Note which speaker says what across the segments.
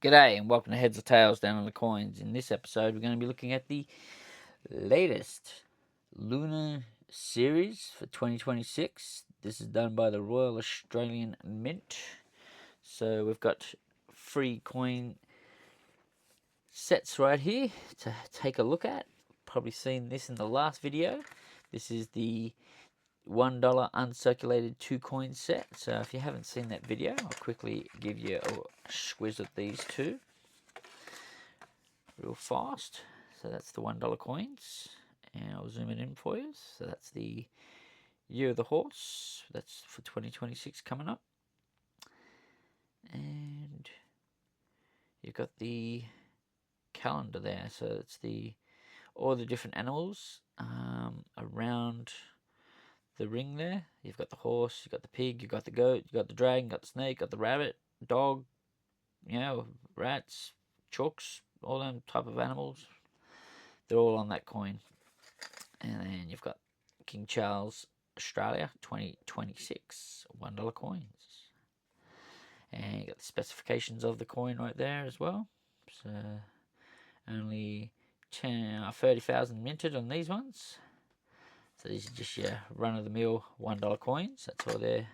Speaker 1: G'day and welcome to Heads or Tails Down on the Coins. In this episode, we're going to be looking at the latest lunar series for 2026. This is done by the Royal Australian Mint. So we've got free coin sets right here to take a look at. Probably seen this in the last video. This is the $1 uncirculated 2 coin set. So if you haven't seen that video, I'll quickly give you a squiz of these two real fast. So that's the $1 coins, and I'll zoom it in for you. So that's the year of the horse. That's for 2026 coming up, and you've got the calendar there. So it's all the different animals around the ring there. You've got the horse, you've got the pig, you've got the goat, you've got the dragon, you've got the snake, you've got the rabbit, dog, rats, chooks, all them type of animals. They're all on that coin. And then you've got King Charles Australia 2026 $1 coins. And you got the specifications of the coin right there as well. So only 30,000 minted on these ones. So these are just your run-of-the-mill $1 coins. That's all there.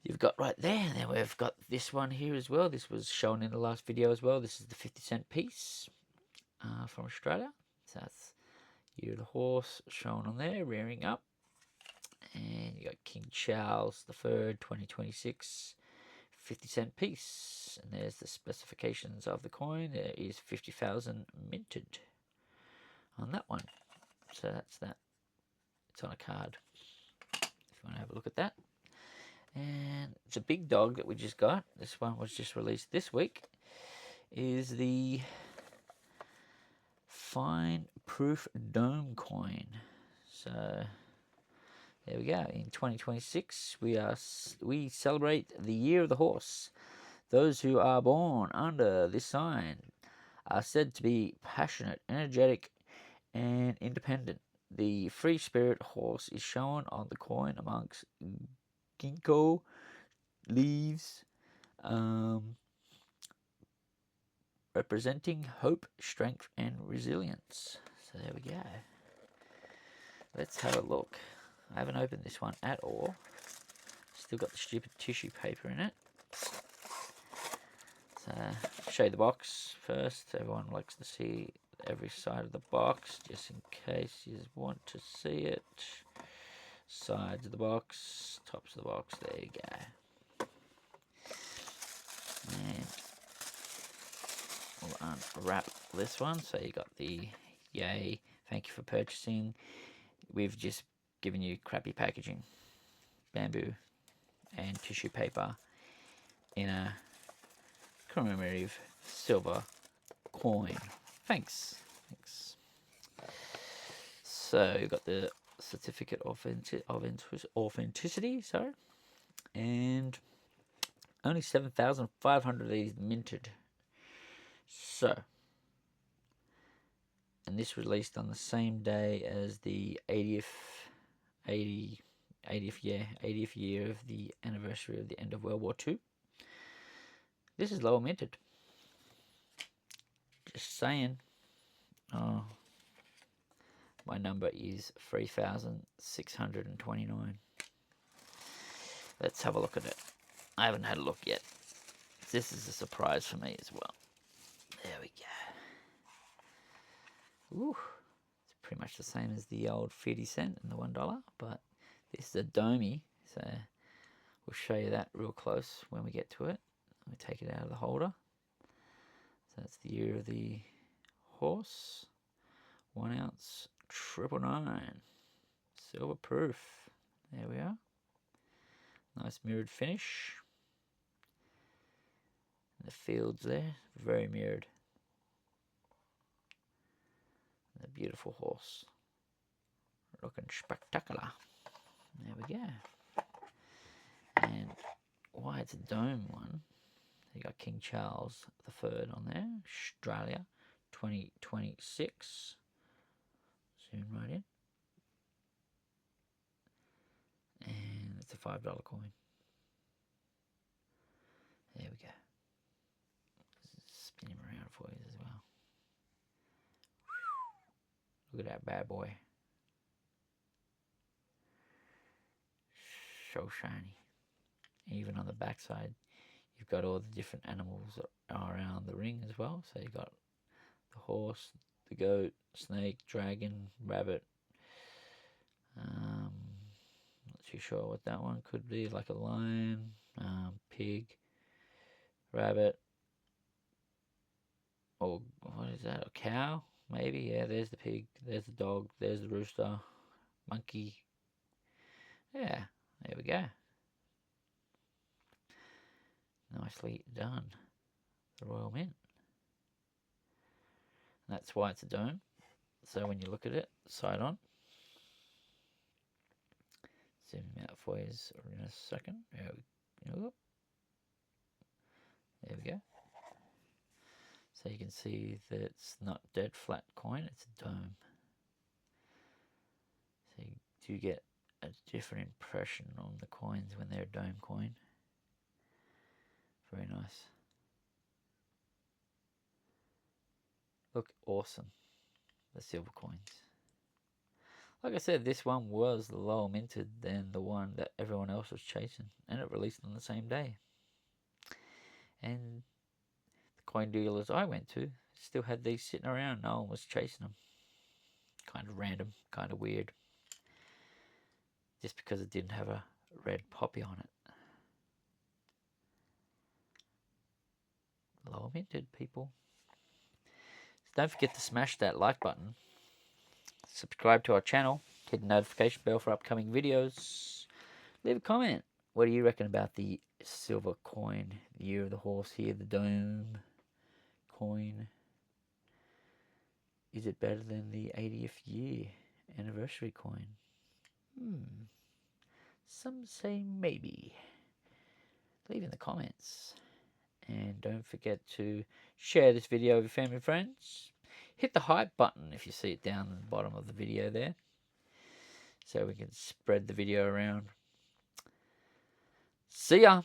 Speaker 1: You've got right there. And then we've got this one here as well. This was shown in the last video as well. This is the 50-cent piece from Australia. So that's year of the horse shown on there, rearing up. And you got King Charles III 2026 50-cent piece. And there's the specifications of the coin. There is 50,000 minted on that one. So that's that. It's on a card if you want to have a look at that. And it's a big dog that we just got. This one was just released this week. Is the Fine Proof Dome coin. So there we go. In 2026, we celebrate the year of the horse. Those who are born under this sign are said to be passionate, energetic, and independent. The free spirit horse is shown on the coin amongst ginkgo leaves, representing hope, strength, and resilience. So there we go. Let's have a look. I haven't opened this one at all. Still got the stupid tissue paper in it. So, show you the box first. Everyone likes to see every side of the box, just in case you want to see it. Sides of the box, tops of the box, there you go. And we'll unwrap this one. So you got the yay, thank you for purchasing. We've just given you crappy packaging, bamboo and tissue paper in a commemorative silver coin. Thanks. So you've got the certificate of authenticity, sorry, and only 7,500 of these minted. So, and this released on the same day as the 80th year of the anniversary of the end of World War II. This is lower minted. Just saying. Oh, my number is 3,629. Let's have a look at it. I haven't had a look yet. This is a surprise for me as well. There we go. Ooh, it's pretty much the same as the old 50-cent and the $1, but this is a domey, so we'll show you that real close when we get to it. Let me take it out of the holder. So that's the year of the horse. 1 ounce, 999. Silver proof. There we are. Nice mirrored finish. And the fields there, very mirrored. And a beautiful horse. Looking spectacular. There we go. And why it's a dome one, you got King Charles III on there. Australia 2026. Zoom right in. And it's a $5 coin. There we go. Look at that bad boy. So shiny. Even on the backside, you've got all the different animals around the ring as well. So you've got the horse, the goat, snake, dragon, rabbit. Not too sure what that one could be, like a lion, pig, rabbit, or what is that, a cow? Maybe, yeah, there's the pig, there's the dog, there's the rooster, monkey. Yeah, there we go. Nicely done. The Royal Mint. And that's why it's a dome. So when you look at it, side on. Zoom out for you in a second. There we go. So you can see that it's not dead flat coin, it's a dome. So you do get a different impression on the coins when they're a dome coin. Very nice. Look awesome, the silver coins. Like I said, this one was lower minted than the one that everyone else was chasing, and it released on the same day. And the coin dealers I went to still had these sitting around. No one was chasing them. Kind of random, kind of weird. Just because it didn't have a red poppy on it. Lower minted, people. So don't forget to smash that like button. Subscribe to our channel. Hit the notification bell for upcoming videos. Leave a comment. What do you reckon about the silver coin? The year of the horse here, the dome coin. Is it better than the 80th year anniversary coin? Some say maybe. Leave in the comments. And don't forget to share this video with your family and friends. Hit the hype button if you see it down at the bottom of the video there, so we can spread the video around. See ya!